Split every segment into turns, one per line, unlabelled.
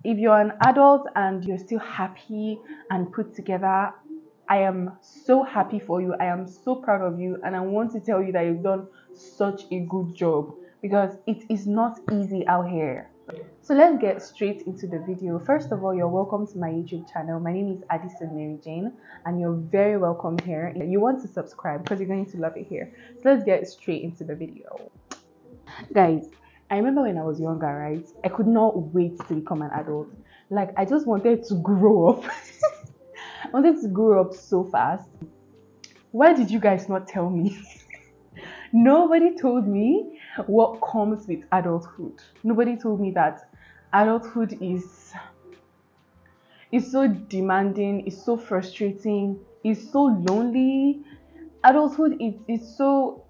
if you're an adult and you're still happy and put together, I am so happy for you. I am so proud of you. And I want to tell you that you've done such a good job because it is not easy out here. So let's get straight into the video. First of all, you're welcome to my YouTube channel. My name is Addison Mary Jane, and you're very welcome here. You want to subscribe because you're going to love it here. So let's get straight into the video. Guys, I remember when I was younger, right? I could not wait to become an adult. Like, I just wanted to grow up. I wanted to grow up so fast. Why did you guys not tell me? Nobody told me what comes with adulthood. Nobody told me that adulthood is so demanding, it's so frustrating, it's so lonely. Adulthood is so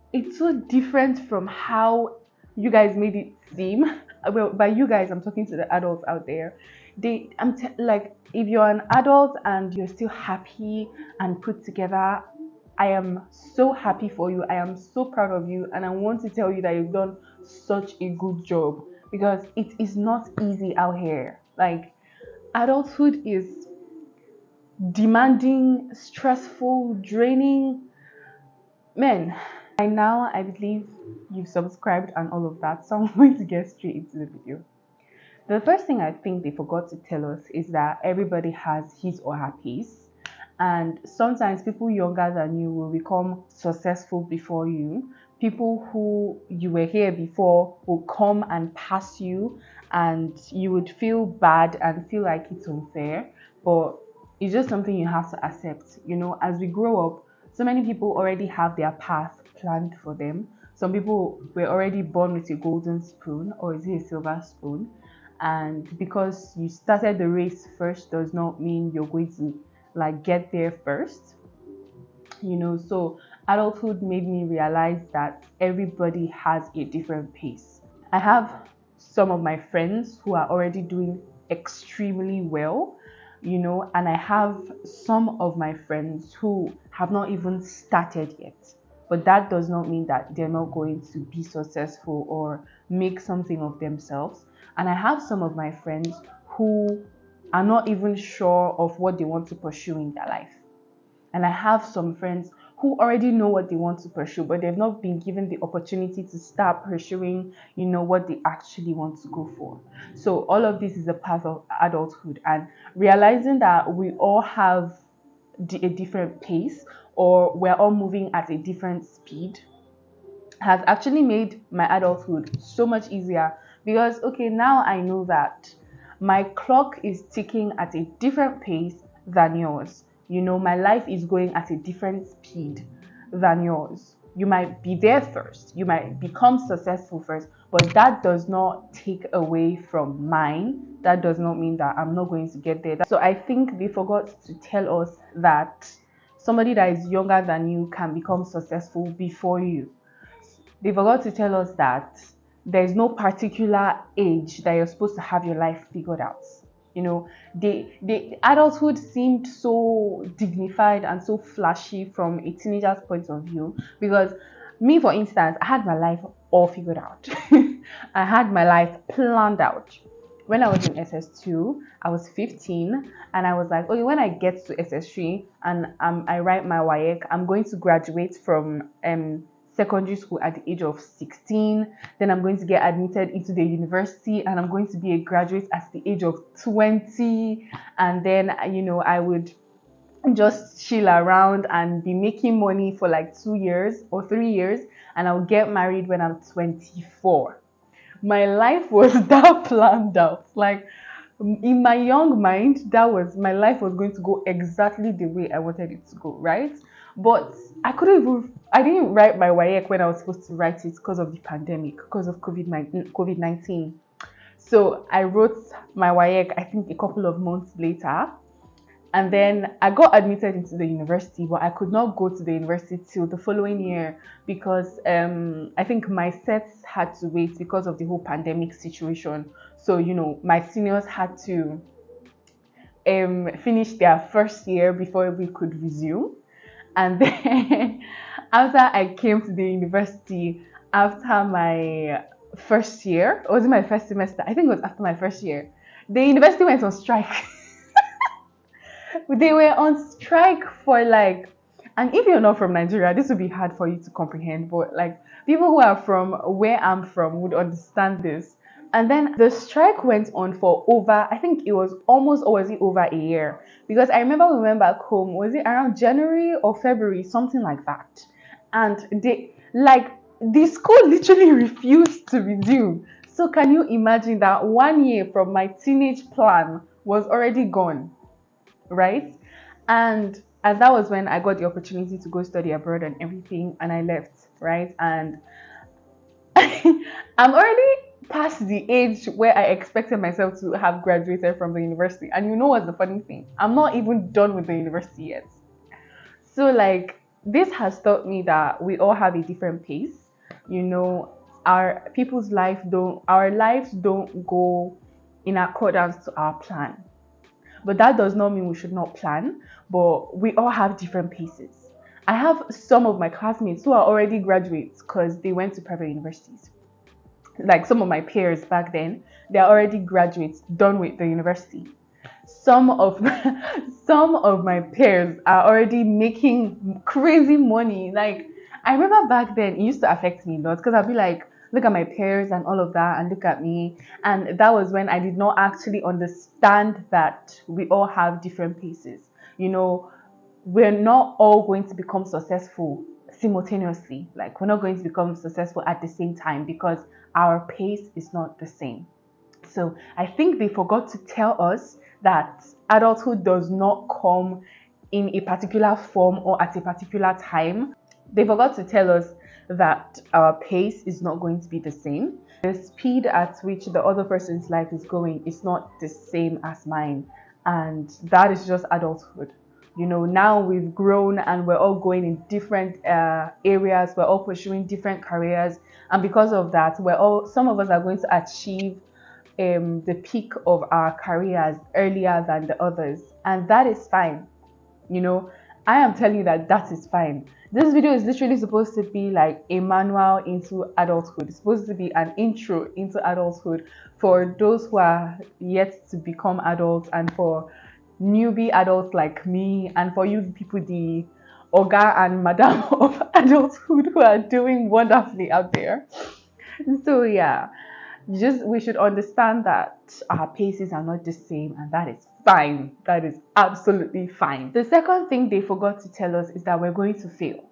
different from how you guys made it seem. Well, by you guys, I'm talking to the adults out there. Like, if you're an adult and you're still happy and put together, I am so happy for you. I am so proud of you, and I want to tell you that you've done such a good job because it is not easy out here. Like, adulthood is demanding, stressful, draining. Man, by now I believe you've subscribed and all of that, so I'm going to get straight into the video. The first thing I think they forgot to tell us is that everybody has his or her pace, and sometimes people younger than you will become successful before you. People who you were here before will come and pass you, and you would feel bad and feel like it's unfair, but it's just something you have to accept. You know, as we grow up, so many people already have their path planned for them. Some people were already born with a golden spoon, or is it a silver spoon? And because you started the race first does not mean you're going to like get there first. You know, so adulthood made me realize that everybody has a different pace. I have some of my friends who are already doing extremely well, you know, and I have some of my friends who have not even started yet. But that does not mean that they're not going to be successful or make something of themselves. And I have some of my friends who are not even sure of what they want to pursue in their life. And I have some friends who already know what they want to pursue, but they've not been given the opportunity to start pursuing, you know, what they actually want to go for. So all of this is a part of adulthood, and realizing that we all have a different pace, or we're all moving at a different speed, has actually made my adulthood so much easier. Because okay, now I know that my clock is ticking at a different pace than yours. You know, my life is going at a different speed than yours. You might be there first, you might become successful first, but that does not take away from mine. That does not mean that I'm not going to get there. So I think they forgot to tell us that somebody that is younger than you can become successful before you. They forgot to tell us that there's no particular age that you're supposed to have your life figured out. You know, adulthood seemed so dignified and so flashy from a teenager's point of view. Because me, for instance, I had my life all figured out. I had my life planned out. When I was in SS2, I was 15, and I was like, okay, when I get to SS3 and I write my WAEC, I'm going to graduate from secondary school at the age of 16. Then I'm going to get admitted into the university, and I'm going to be a graduate at the age of 20. And then, you know, I would just chill around and be making money for like 2 years or 3 years, and I'll get married when I'm 24. My life was that planned out. Like, in my young mind, my life was going to go exactly the way I wanted it to go, right? But I didn't write my WAEC when I was supposed to write it because of the pandemic, because of COVID-19. So I wrote my WAEC, I think, a couple of months later. And then I got admitted into the university, but I could not go to the university till the following year because I think my sets had to wait because of the whole pandemic situation. So, you know, my seniors had to finish their first year before we could resume. And then after I came to the university, after my first year, or was it my first semester? I think it was after my first year. The university went on strike. They were on strike for like, and if you're not from Nigeria, this would be hard for you to comprehend, but like people who are from where I'm from would understand this. And then the strike went on for over, I think it was almost, or was it over a year? Because I remember we went back home, was it around January or February, something like that. And the school literally refused to resume. So can you imagine that 1 year from my teenage plan was already gone, right? And that was when I got the opportunity to go study abroad and everything, and I left, right? And I'm already past the age where I expected myself to have graduated from the university. And you know what's the funny thing? I'm not even done with the university yet. So like this has taught me that we all have a different pace. You know, our lives don't go in accordance to our plan. But that does not mean we should not plan, but we all have different paces. I have some of my classmates who are already graduates because they went to private universities. Like some of my peers back then, they're already graduates, done with the university. Some of some of my peers are already making crazy money. Like I remember back then, it used to affect me a lot because I'd be like, look at my peers and all of that, and look at me. And that was when I did not actually understand that we all have different paces. You know, we're not all going to become successful simultaneously. Like we're not going to become successful at the same time because our pace is not the same. So I think they forgot to tell us that adulthood does not come in a particular form or at a particular time. They forgot to tell us that our pace is not going to be the same. The speed at which the other person's life is going is not the same as mine. And that is just adulthood. You know, now we've grown and we're all going in different areas, we're all pursuing different careers. And because of that, some of us are going to achieve the peak of our careers earlier than the others. And that is fine. You know, I am telling you that that is fine. This video is literally supposed to be like a manual into adulthood. It's supposed to be an intro into adulthood for those who are yet to become adults, and for newbie adults like me, and for you people, the Oga and Madam of adulthood who are doing wonderfully out there. So yeah, just we should understand that our paces are not the same, and that is fine. That is absolutely fine. The second thing they forgot to tell us is that we're going to fail.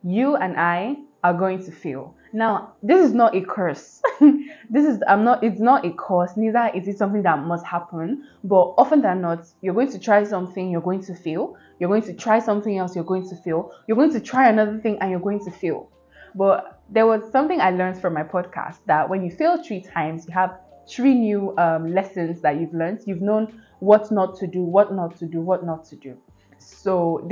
You and I are going to fail. Now, this is not a curse. It's not a curse, neither is it something that must happen. But often than not, you're going to try something, you're going to fail. You're going to try something else, you're going to fail. You're going to try another thing and you're going to fail. But there was something I learned from my podcast, that when you fail 3 times, you have 3 new lessons that you've learned. You've known what not to do, what not to do, what not to do. So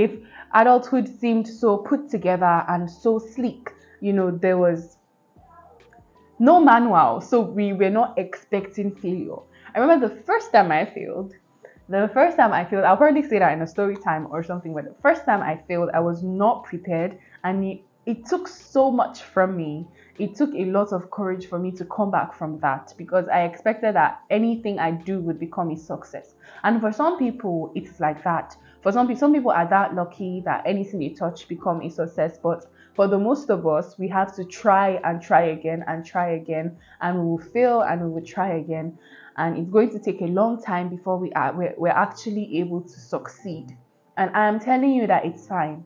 adulthood seemed so put together and so sleek. You know, there was no manual, so we were not expecting failure. I remember the first time I failed, I'll probably say that in a story time or something, but the first time I failed, I was not prepared, and it took so much from me. It took a lot of courage for me to come back from that, because I expected that anything I do would become a success. And for some people, it's like that. For some people are that lucky that anything they touch become a success. But for the most of us, we have to try and try again and try again, and we will fail and we will try again. And it's going to take a long time before we're actually able to succeed. And I am telling you that it's fine.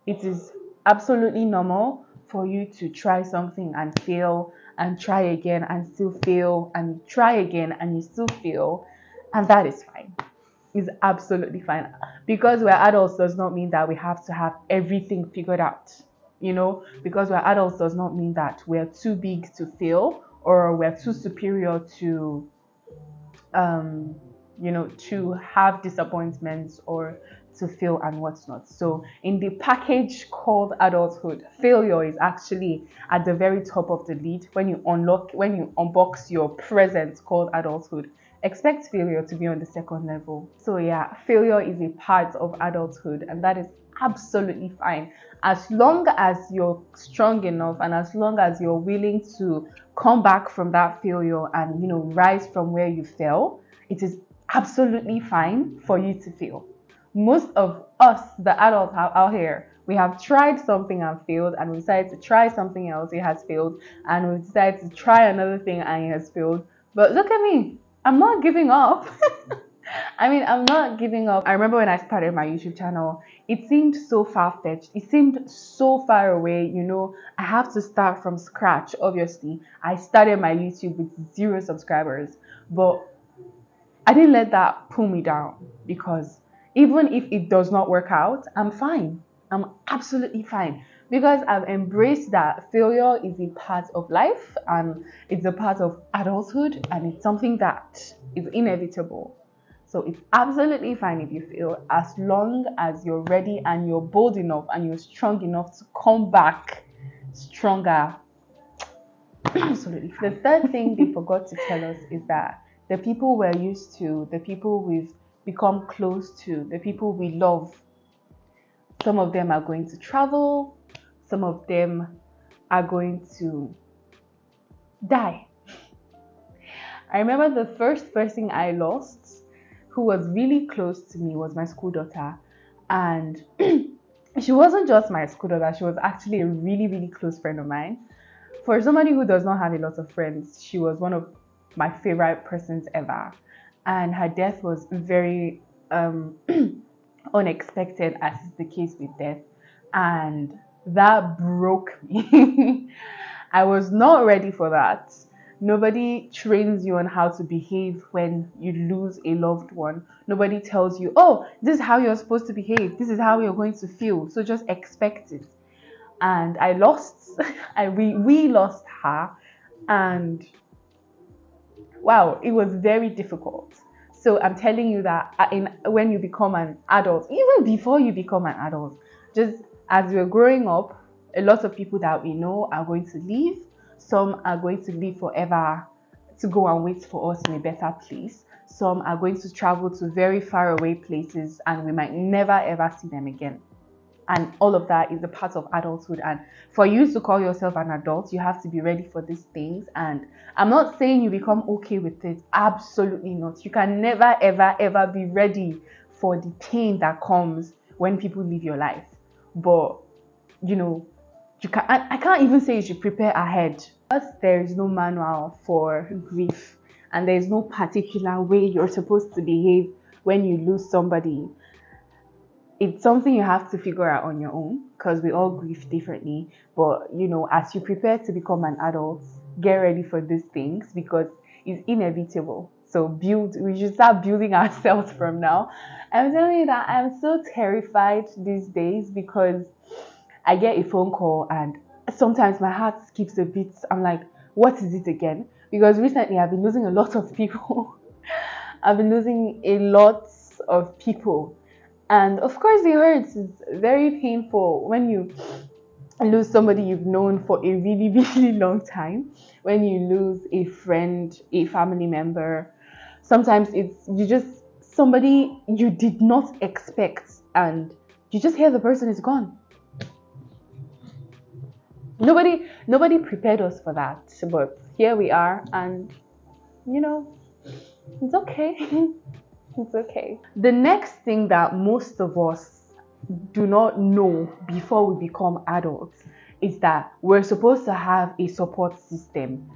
It is absolutely normal for you to try something and fail, and try again and still fail, and try again and you still fail, and that is fine. It's absolutely fine. Because we're adults does not mean that we have to have everything figured out. You know, because we're adults does not mean that we're too big to fail, or we're too superior to to have disappointments or to fail and whatnot. So in the package called adulthood, failure is actually at the very top of the lead. When you unbox your present called adulthood, expect failure to be on the second level. So yeah, failure is a part of adulthood, and that is absolutely fine. As long as you're strong enough and as long as you're willing to come back from that failure and, rise from where you fell, it is absolutely fine for you to fail. Most of us, the adults out here, we have tried something and failed, and we decided to try something else, it has failed, and we decided to try another thing and it has failed. But look at me, I'm not giving up. I'm not giving up. I remember when I started my YouTube channel, it seemed so far-fetched. It seemed so far away. I have to start from scratch, obviously. I started my YouTube with 0 subscribers, but I didn't let that pull me down, because even if it does not work out, I'm fine. I'm absolutely fine, because I've embraced that failure is a part of life and it's a part of adulthood, and it's something that is inevitable. So it's absolutely fine if you fail, as long as you're ready and you're bold enough and you're strong enough to come back stronger. Absolutely. The third thing they forgot to tell us is that the people we're used to, the people we've become close to, the people we love, some of them are going to travel, some of them are going to die. I remember the first person I lost who was really close to me was my school daughter. And she wasn't just my school daughter, she was actually a really, really close friend of mine. For somebody who does not have a lot of friends, she was one of my favorite persons ever. And her death was very unexpected, as is the case with death. And that broke me. I was not ready for that. Nobody trains you on how to behave when you lose a loved one. Nobody tells you, oh, this is how you're supposed to behave. This is how you're going to feel. So just expect it. And I lost, we lost her. And wow, it was very difficult. So I'm telling you that when you become an adult, even before you become an adult, just as we're growing up, a lot of people that we know are going to leave. Some are going to live forever to go and wait for us in a better place. Some are going to travel to very far away places and we might never ever see them again. And all of that is a part of adulthood. And for you to call yourself an adult, you have to be ready for these things. And I'm not saying you become okay with it. Absolutely not. You can never, ever, ever be ready for the pain that comes when people leave your life. But, I can't even say you should prepare ahead. Because there is no manual for grief. And there is no particular way you're supposed to behave when you lose somebody. It's something you have to figure out on your own, because we all grieve differently. But as you prepare to become an adult, get ready for these things, because it's inevitable. So we should start building ourselves from now. I'm telling you that I'm so terrified these days, because I get a phone call and sometimes my heart skips a bit. I'm like, what is it again? Because recently I've been losing a lot of people. I've been losing a lot of people. And of course, it hurts. It's very painful when you lose somebody you've known for a really, really long time. When you lose a friend, a family member. Sometimes it's somebody you did not expect, and you just hear the person is gone. Nobody prepared us for that, but here we are, and it's okay. It's okay. The next thing that most of us do not know before we become adults is that we're supposed to have a support system.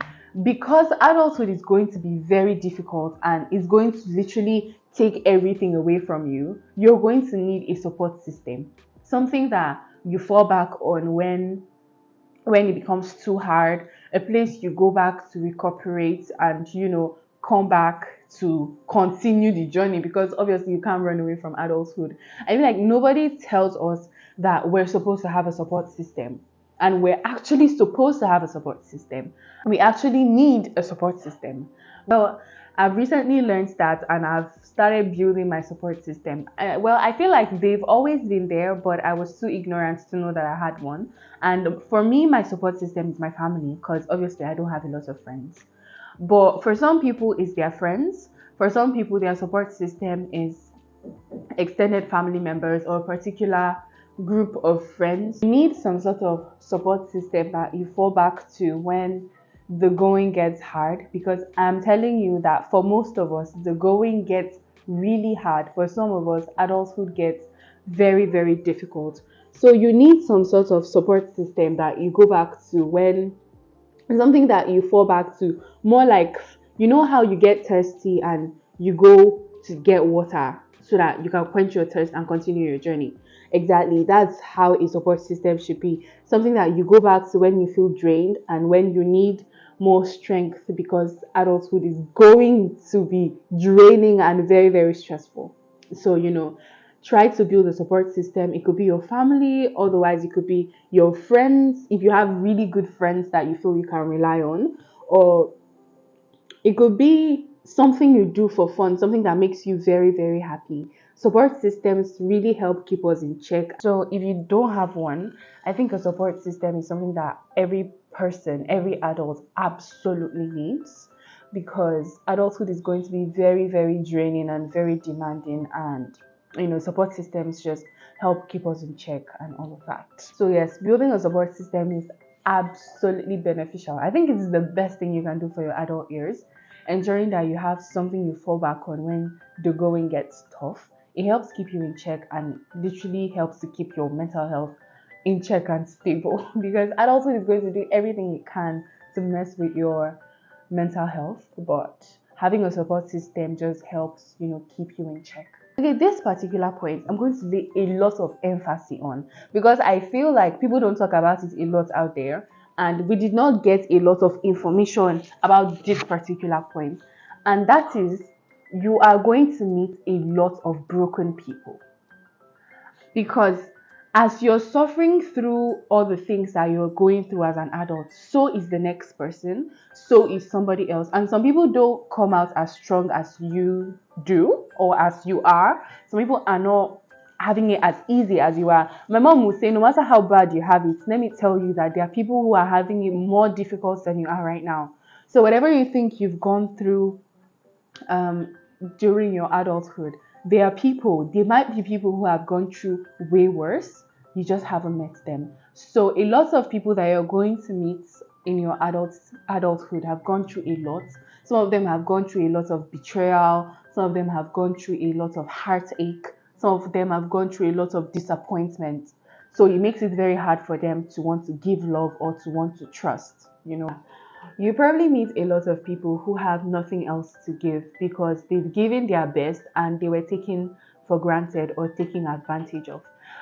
Because adulthood is going to be very difficult and is going to literally take everything away from you, you're going to need a support system. Something that you fall back on when it becomes too hard, a place you go back to recuperate and come back to continue the journey, because obviously you can't run away from adulthood. I feel like nobody tells us that we're supposed to have a support system, and we're actually supposed to have a support system. We actually need a support system. Well, I've recently learned that, and I've started building my support system. I feel like they've always been there, but I was too ignorant to know that I had one. And for me, my support system is my family, because obviously I don't have a lot of friends. But for some people, it's their friends. For some people, their support system is extended family members or a particular group of friends. You need some sort of support system that you fall back to when the going gets hard, because I'm telling you that for most of us, the going gets really hard. For some of us, adulthood gets very, very difficult. So you need some sort of support system that you go back to when something that you fall back to, more like, you know how you get thirsty and you go to get water so that you can quench your thirst and continue your journey. Exactly, that's how a support system should be. Something that you go back to when you feel drained and when you need more strength, because adulthood is going to be draining and very, very stressful. So, try to build a support system. It could be your family, otherwise it could be your friends if you have really good friends that you feel you can rely on, or it could be something you do for fun, something that makes you very, very happy. Support systems really help keep us in check. So if you don't have one, I think a support system is something that every person, every adult absolutely needs, because adulthood is going to be very, very draining and very demanding, and support systems just help keep us in check and all of that. So yes, building a support system is absolutely beneficial. I think it's the best thing you can do for your adult years. Ensuring that you have something you fall back on when the going gets tough. It helps keep you in check and literally helps to keep your mental health in check and stable, because adulthood is going to do everything it can to mess with your mental health, but having a support system just helps, keep you in check. Okay, this particular point I'm going to lay a lot of emphasis on, because I feel like people don't talk about it a lot out there, and we did not get a lot of information about this particular point. And that is, you are going to meet a lot of broken people, because as you're suffering through all the things that you're going through as an adult, so is the next person, so is somebody else. And some people don't come out as strong as you do or as you are. Some people are not having it as easy as you are. My mom would say, no matter how bad you have it, let me tell you that there are people who are having it more difficult than you are right now. So whatever you think you've gone through um, during your adulthood, there might be people who have gone through way worse. You just haven't met them. So a lot of people that you're going to meet in your adulthood have gone through a lot. Some of them have gone through a lot of betrayal. Some of them have gone through a lot of heartache. Some of them have gone through a lot of disappointment. So it makes it very hard for them to want to give love or to want to trust. You probably meet a lot of people who have nothing else to give, because they've given their best and they were taken for granted or taken advantage of.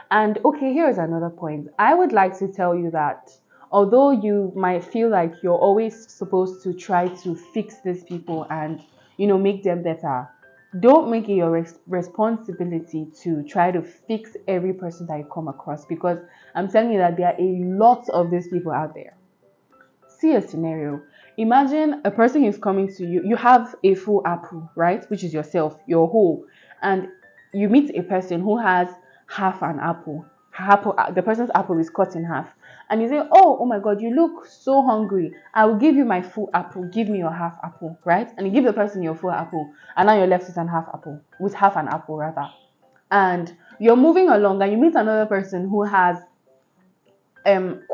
And okay, here's another point. I would like to tell you that although you might feel like you're always supposed to try to fix these people and make them better, don't make it your responsibility to try to fix every person that you come across, because I'm telling you that there are a lot of these people out there. See a scenario. Imagine a person is coming to you. You have a full apple, right? Which is yourself, your whole. And you meet a person who has half an apple. The person's apple is cut in half. And you say, oh my God, you look so hungry. I will give you my full apple. Give me your half apple, right? And you give the person your full apple. And now you're left with half an apple rather. And you're moving along and you meet another person who has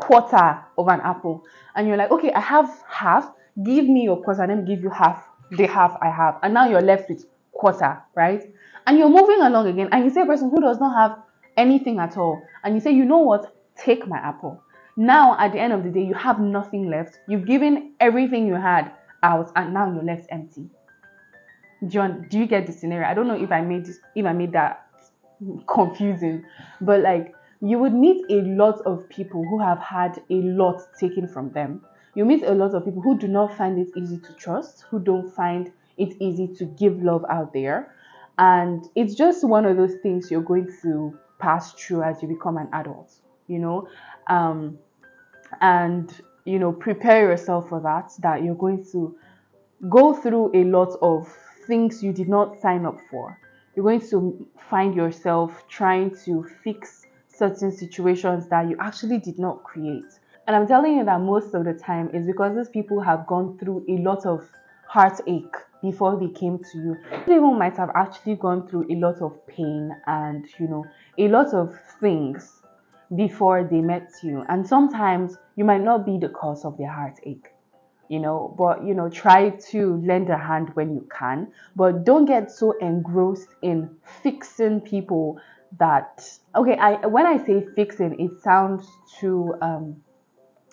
quarter of an apple, and you're like, okay, I have half, give me your quarter, let me give you half the half I have, and now you're left with quarter, right? And you're moving along again, and you see a person who does not have anything at all, and you say, you know what, take my apple. Now at the end of the day, you have nothing left. You've given everything you had out, and now you're left empty. Do you get the scenario? I don't know if I made that confusing, but like, you would meet a lot of people who have had a lot taken from them. You meet a lot of people who do not find it easy to trust, who don't find it easy to give love out there. And it's just one of those things you're going to pass through as you become an adult, you know. And prepare yourself for that you're going to go through a lot of things you did not sign up for. You're going to find yourself trying to fix certain situations that you actually did not create. And I'm telling you that most of the time is because these people have gone through a lot of heartache before they came to you. Some people might have actually gone through a lot of pain and a lot of things before they met you. And sometimes you might not be the cause of their heartache, but try to lend a hand when you can, but don't get so engrossed in fixing people that, okay, I when I say fixing, it sounds too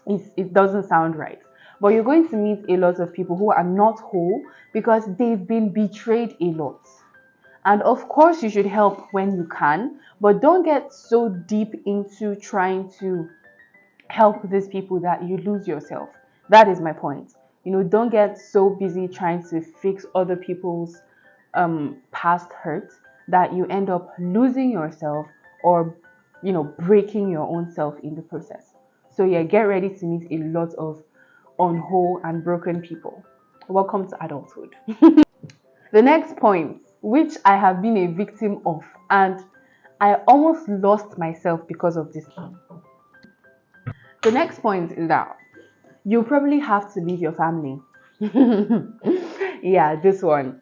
it doesn't sound right. But you're going to meet a lot of people who are not whole because they've been betrayed a lot. And of course, you should help when you can, but don't get so deep into trying to help these people that you lose yourself. That is my point. Don't get so busy trying to fix other people's past hurt that you end up losing yourself, or breaking your own self in the process. So yeah, get ready to meet a lot of unwhole and broken people. Welcome to adulthood. The next point, which I have been a victim of, and I almost lost myself because of this. The next point is that you probably have to leave your family. Yeah, this one.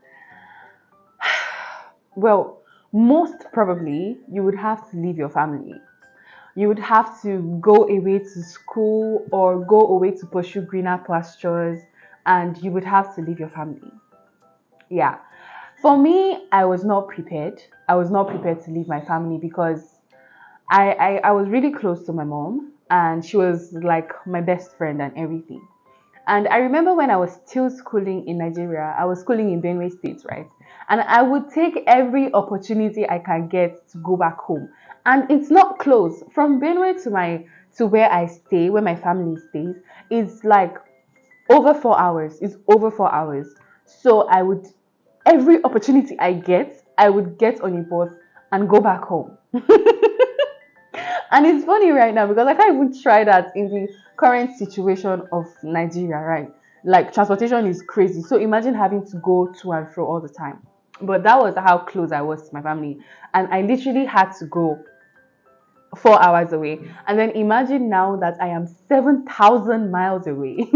Well, most probably you would have to leave your family. You would have to go away to school or go away to pursue greener pastures, and you would have to leave your family. Yeah. For me, I was not prepared. I was not prepared to leave my family because I was really close to my mom, and she was like my best friend and everything. And I remember when I was still schooling in Nigeria, I was schooling in Benue State, right? And I would take every opportunity I can get to go back home. And it's not close. From Benue to where I stay, where my family stays, it's like over 4 hours. It's over 4 hours. So every opportunity I would get on a bus and go back home. And it's funny right now because I can't even try that in the current situation of Nigeria, right? Like transportation is crazy. So imagine having to go to and fro all the time. But that was how close I was to my family. And I literally had to go 4 hours away. And then imagine now that I am 7,000 miles away.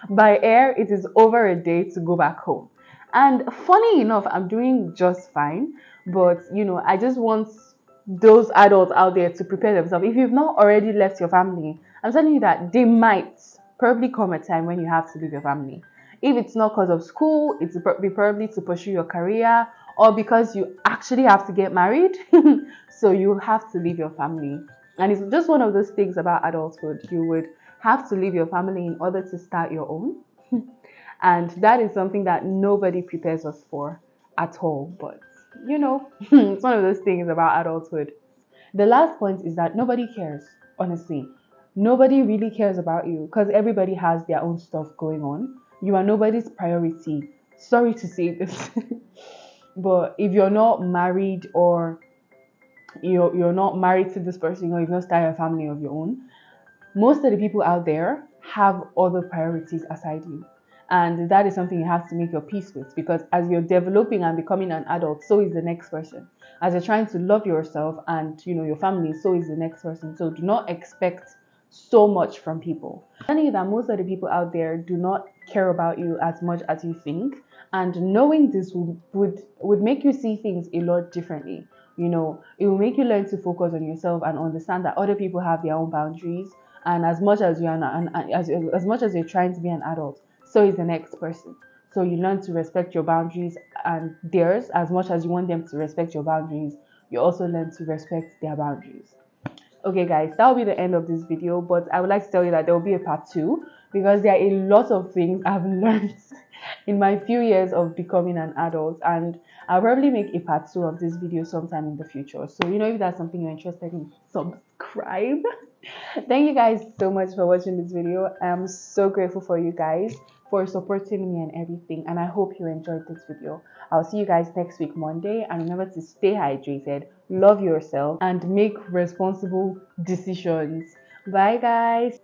By air, it is over a day to go back home. And funny enough, I'm doing just fine. But, I just want those adults out there to prepare themselves. If you've not already left your family, I'm telling you that they might probably come a time when you have to leave your family. If it's not because of school, it's probably to pursue your career, or because you actually have to get married. So you have to leave your family. And it's just one of those things about adulthood. You would have to leave your family in order to start your own. And that is something that nobody prepares us for at all. But, it's one of those things about adulthood. The last point is that nobody cares, honestly. Nobody really cares about you because everybody has their own stuff going on. You are nobody's priority. Sorry to say this. But if you're not married, or you're not married to this person, or you've not started a family of your own, most of the people out there have other priorities aside you. And that is something you have to make your peace with, because as you're developing and becoming an adult, so is the next person. As you're trying to love yourself and your family, so is the next person. So do not expect so much from people. I'm telling you that most of the people out there do not care about you as much as you think. And knowing this would make you see things a lot differently. It will make you learn to focus on yourself and understand that other people have their own boundaries. And as much as as much as you're trying to be an adult, so is the next person. So you learn to respect your boundaries and theirs. As much as you want them to respect your boundaries, you also learn to respect their boundaries. Okay guys, that will be the end of this video, but I would like to tell you that there will be a part 2, because there are a lot of things I've learned in my few years of becoming an adult, and I'll probably make a part 2 of this video sometime in the future. So if that's something you're interested in, subscribe. Thank you guys so much for watching this video. I'm so grateful for you guys for supporting me and everything, and I hope you enjoyed this video. I'll see you guys next week Monday, and remember to stay hydrated, love yourself, and make responsible decisions. Bye guys.